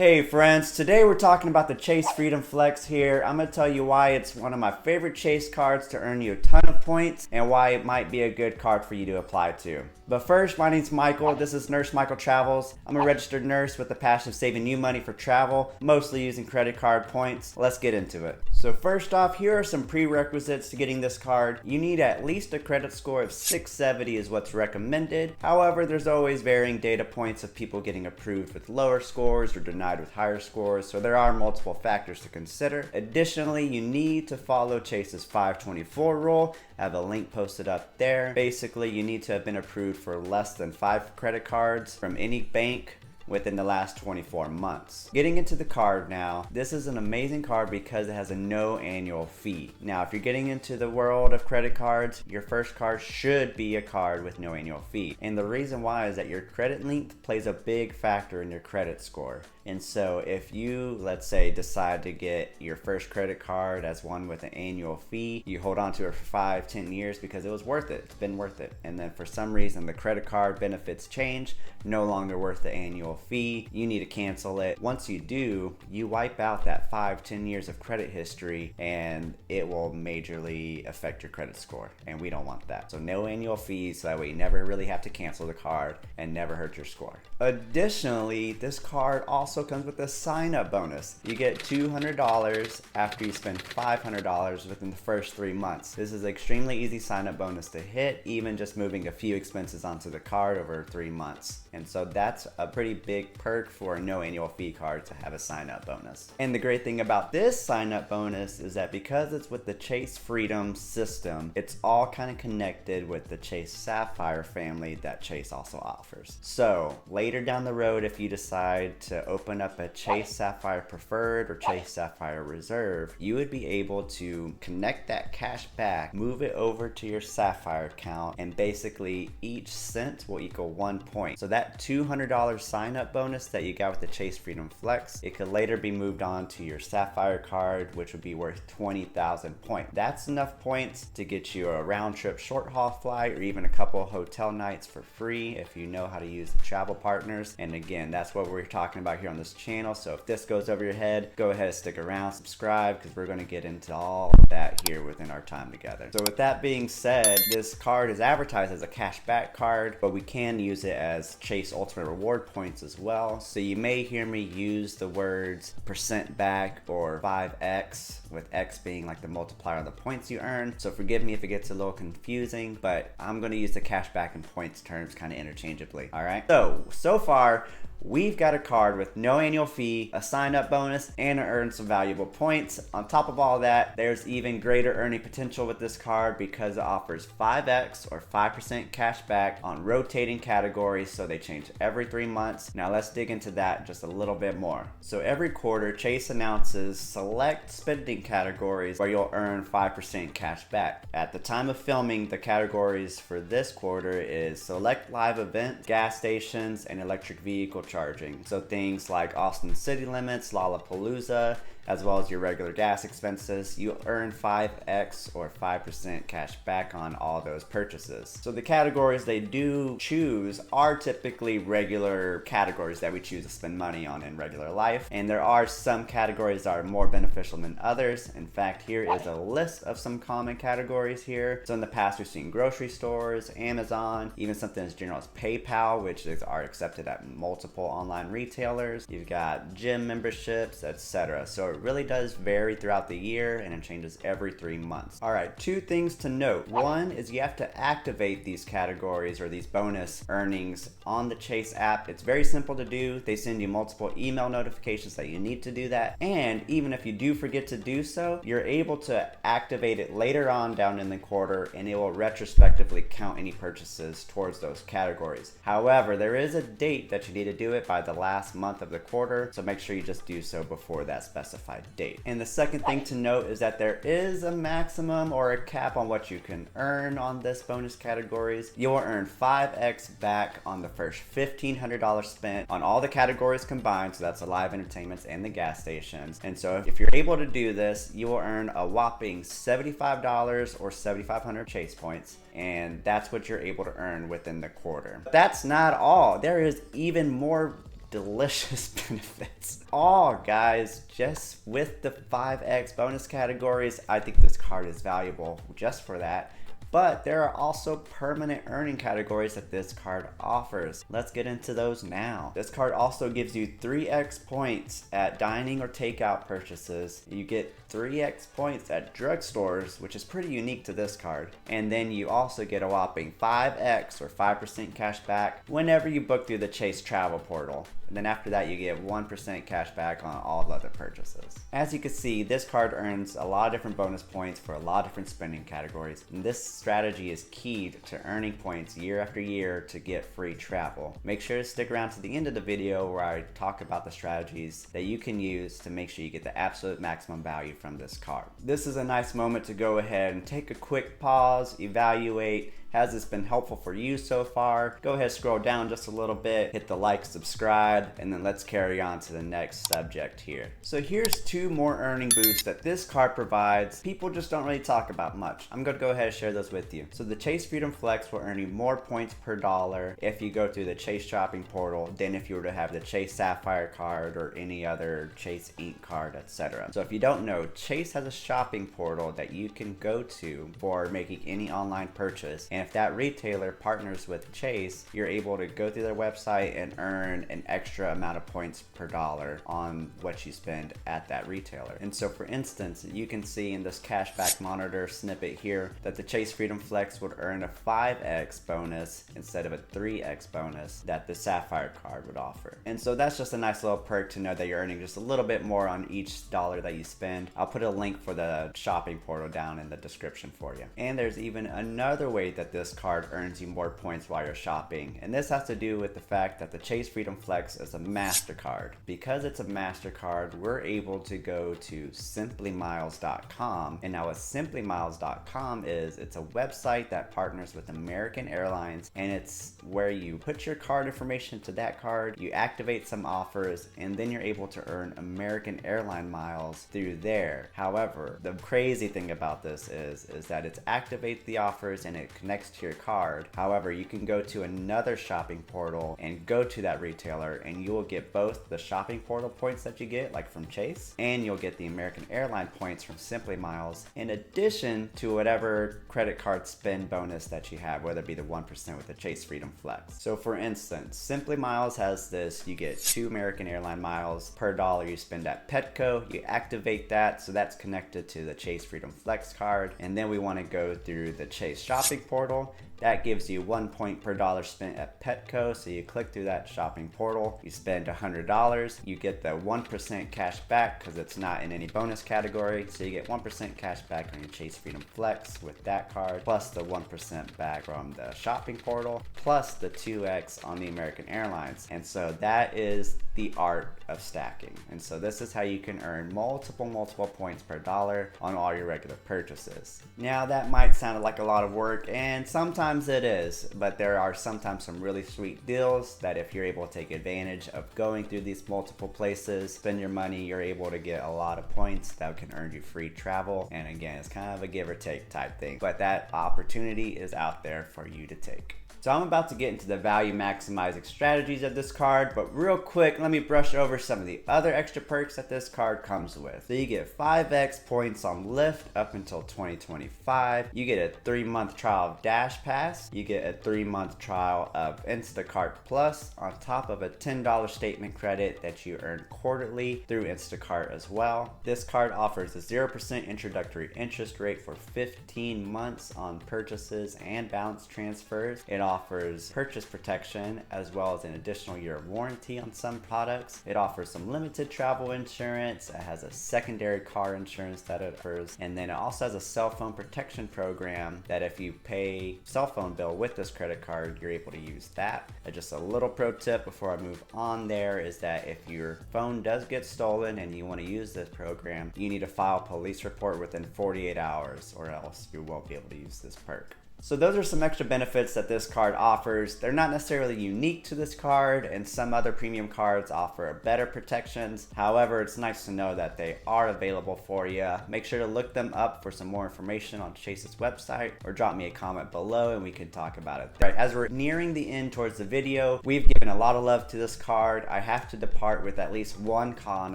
Hey friends, today we're talking about the Chase Freedom Flex here. I'm going to tell you why it's one of my favorite Chase cards to earn you a ton of points and why it might be a good card for you to apply to. But first, my name's Michael. This is Nurse Michael Travels. I'm a registered nurse with the passion of saving you money for travel, mostly using credit card points. Let's get into it. So first off, here are some prerequisites to getting this card. You need at least a credit score of 670 is what's recommended. However, there's always varying data points of people getting approved with lower scores or denied with higher scores, so there are multiple factors to consider. Additionally, you need to follow Chase's 524 rule. I have a link posted up there. Basically, you need to have been approved for less than 5 credit cards from any bank within the last 24 months. Getting into the card now, this is an amazing card because it has a no annual fee. Now, if you're getting into the world of credit cards, your first card should be a card with no annual fee. And the reason why is that your credit length plays a big factor in your credit score. And so if you, let's say, decide to get your first credit card as one with an annual fee, you hold on to it for 5-10 years because it was worth it. It's been worth it. And then for some reason, the credit card benefits change, no longer worth the annual fee. You need to cancel it. Once you do, you wipe out that 5-10 years of credit history and it will majorly affect your credit score. And we don't want that. So no annual fees, so that way you never really have to cancel the card and never hurt your score. Additionally, this card also comes with a sign-up bonus. You get $200 after you spend $500 within the first 3 months. This is an extremely easy sign-up bonus to hit, even just moving a few expenses onto the card over 3 months. And so that's a pretty big perk for a no annual fee card to have a sign-up bonus. And the great thing about this sign-up bonus is that because it's with the Chase Freedom system, it's all kind of connected with the Chase Sapphire family that Chase also offers. So later down the road, if you decide to open up a Chase Sapphire Preferred or Chase Sapphire Reserve, you would be able to connect that cash back, move it over to your Sapphire account, and basically each cent will equal 1 point. So that $200 sign-up bonus that you got with the Chase Freedom Flex, it could later be moved on to your Sapphire card, which would be worth 20,000 points. That's enough points to get you a round-trip short-haul flight or even a couple hotel nights for free if you know how to use the travel partners. And again, that's what we're talking about here on this channel. So if this goes over your head, go ahead and stick around, subscribe, because we're going to get into all of that here within our time together. So with that being said, this card is advertised as a cashback card, but we can use it as Chase Ultimate Reward points as well. So you may hear me use the words percent back or 5x, with X being like the multiplier of the points you earn. So forgive me if it gets a little confusing, but I'm going to use the cashback and points terms kind of interchangeably. All right. So far, we've got a card with no annual fee, a sign-up bonus, and it earns some valuable points. On top of all that, there's even greater earning potential with this card because it offers 5x or 5% cash back on rotating categories, so they change every 3 months. Now let's dig into that just a little bit more. So every quarter, Chase announces select spending categories where you'll earn 5% cash back. At the time of filming, the categories for this quarter is select live events, gas stations, and electric vehicle charging. So things like Austin City Limits, Lollapalooza, as well as your regular gas expenses, you earn 5x or 5% cash back on all those purchases. So the categories they do choose are typically regular categories that we choose to spend money on in regular life. And there are some categories that are more beneficial than others. In fact, here is a list of some common categories here. So in the past, we've seen grocery stores, Amazon, even something as general as PayPal, which are accepted at multiple online retailers. You've got gym memberships, etc. So it really does vary throughout the year and it changes every 3 months. All right, 2 things to note. One is you have to activate these categories or these bonus earnings on the Chase app. It's very simple to do. They send you multiple email notifications that you need to do that. And even if you do forget to do so, you're able to activate it later on down in the quarter and it will retrospectively count any purchases towards those categories. However, there is a date that you need to do it by the last month of the quarter, so make sure you just do so before that specified date. And the second thing to note is that there is a maximum or a cap on what you can earn on this bonus categories. You'll earn 5x back on the first $1,500 spent on all the categories combined, so that's the live entertainments and the gas stations. And so if you're able to do this, you will earn a whopping $75 or 7,500 Chase points, and that's what you're able to earn within the quarter. But that's not all. There is even more delicious benefits. All guys, just with the 5x bonus categories, I think this card is valuable just for that. But there are also permanent earning categories that this card offers. Let's get into those now. This card also gives you 3x points at dining or takeout purchases. You get 3x points at drugstores, which is pretty unique to this card. And then you also get a whopping 5x or 5% cash back whenever you book through the Chase travel portal. And then after that, you get 1% cash back on all the other purchases. As you can see, this card earns a lot of different bonus points for a lot of different spending categories. And this strategy is key to earning points year after year to get free travel. Make sure to stick around to the end of the video where I talk about the strategies that you can use to make sure you get the absolute maximum value from this card. This is a nice moment to go ahead and take a quick pause, evaluate. Has this been helpful for you so far? Go ahead, scroll down just a little bit, hit the like, subscribe, and then let's carry on to the next subject here. So here's 2 more earning boosts that this card provides. People just don't really talk about much. I'm gonna go ahead and share those with you. So the Chase Freedom Flex will earn you more points per dollar if you go through the Chase shopping portal than if you were to have the Chase Sapphire card or any other Chase Ink card, etc. So if you don't know, Chase has a shopping portal that you can go to for making any online purchase. And if that retailer partners with Chase, you're able to go through their website and earn an extra amount of points per dollar on what you spend at that retailer. And so for instance, you can see in this cashback monitor snippet here that the Chase Freedom Flex would earn a 5x bonus instead of a 3x bonus that the Sapphire card would offer. And so that's just a nice little perk to know that you're earning just a little bit more on each dollar that you spend. I'll put a link for the shopping portal down in the description for you. And there's even another way that this card earns you more points while you're shopping. And this has to do with the fact that the Chase Freedom Flex is a MasterCard. Because it's a MasterCard, we're able to go to simplymiles.com. And now what simplymiles.com is, it's a website that partners with American Airlines, and it's where you put your card information to that card, you activate some offers, and then you're able to earn American Airline miles through there. However, the crazy thing about this is that it activates the offers and it connects to your card. However, you can go to another shopping portal and go to that retailer and you will get both the shopping portal points that you get, like from Chase, and you'll get the American Airline points from Simply Miles, in addition to whatever credit card spend bonus that you have, whether it be the 1% with the Chase Freedom Flex. So for instance, Simply Miles has this, you get 2 American Airline miles per dollar you spend at Petco. You activate that, so that's connected to the Chase Freedom Flex card. And then we want to go through the Chase shopping portal. That gives you 1 point per dollar spent at Petco. So you click through that shopping portal, you spend $100, you get the 1% cash back because it's not in any bonus category. So you get 1% cash back on your Chase Freedom Flex with that card, plus the 1% back from the shopping portal, plus the 2x on the American Airlines. And so that is the art of stacking. And so this is how you can earn multiple points per dollar on all your regular purchases. Now that might sound like a lot of work, and sometimes it is, but there are sometimes some really sweet deals that if you're able to take advantage of going through these multiple places, spend your money, you're able to get a lot of points that can earn you free travel. And again, it's kind of a give or take type thing, but that opportunity is out there for you to take. So I'm about to get into the value maximizing strategies of this card, but real quick, let me brush over some of the other extra perks that this card comes with. So you get 5x points on Lyft up until 2025. You get a 3-month trial of Dash Pass. You get a 3-month trial of Instacart Plus on top of a $10 statement credit that you earn quarterly through Instacart as well. This card offers a 0% introductory interest rate for 15 months on purchases and balance transfers. It offers purchase protection as well as an additional year of warranty on some products. It offers some limited travel insurance. It has a secondary car insurance that it offers. And then it also has a cell phone protection program that if you pay cell phone bill with this credit card, you're able to use that. And just a little pro tip before I move on there is that if your phone does get stolen and you want to use this program, you need to file a police report within 48 hours or else you won't be able to use this perk. So those are some extra benefits that this card offers. They're not necessarily unique to this card, and some other premium cards offer better protections. However, it's nice to know that they are available for you. Make sure to look them up for some more information on Chase's website, or drop me a comment below and we can talk about it. Right, as we're nearing the end towards the video, we've given a lot of love to this card. I have to depart with at least one con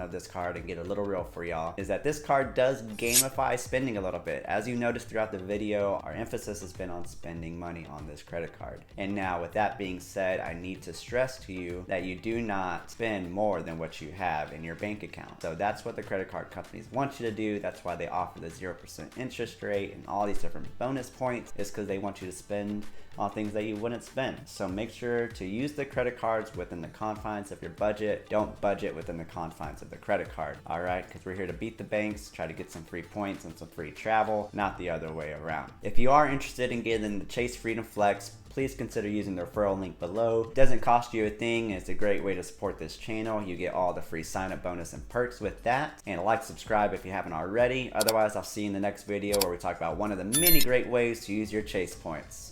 of this card and get a little real for y'all, is that this card does gamify spending a little bit. As you noticed throughout the video, our emphasis has been on spending money on this credit card. And now with that being said, I need to stress to you that you do not spend more than what you have in your bank account. So that's what the credit card companies want you to do. That's why they offer the 0% interest rate and all these different bonus points, is because they want you to spend on things that you wouldn't spend. So make sure to use the credit cards within the confines of your budget. Don't budget within the confines of the credit card, all right? Because we're here to beat the banks, try to get some free points and some free travel, not the other way around. If you are interested in getting the Chase Freedom Flex, please consider using the referral link below. It doesn't cost you a thing. It's a great way to support this channel. You get all the free sign-up bonus and perks with that. And like, subscribe if you haven't already. Otherwise, I'll see you in the next video where we talk about one of the many great ways to use your Chase points.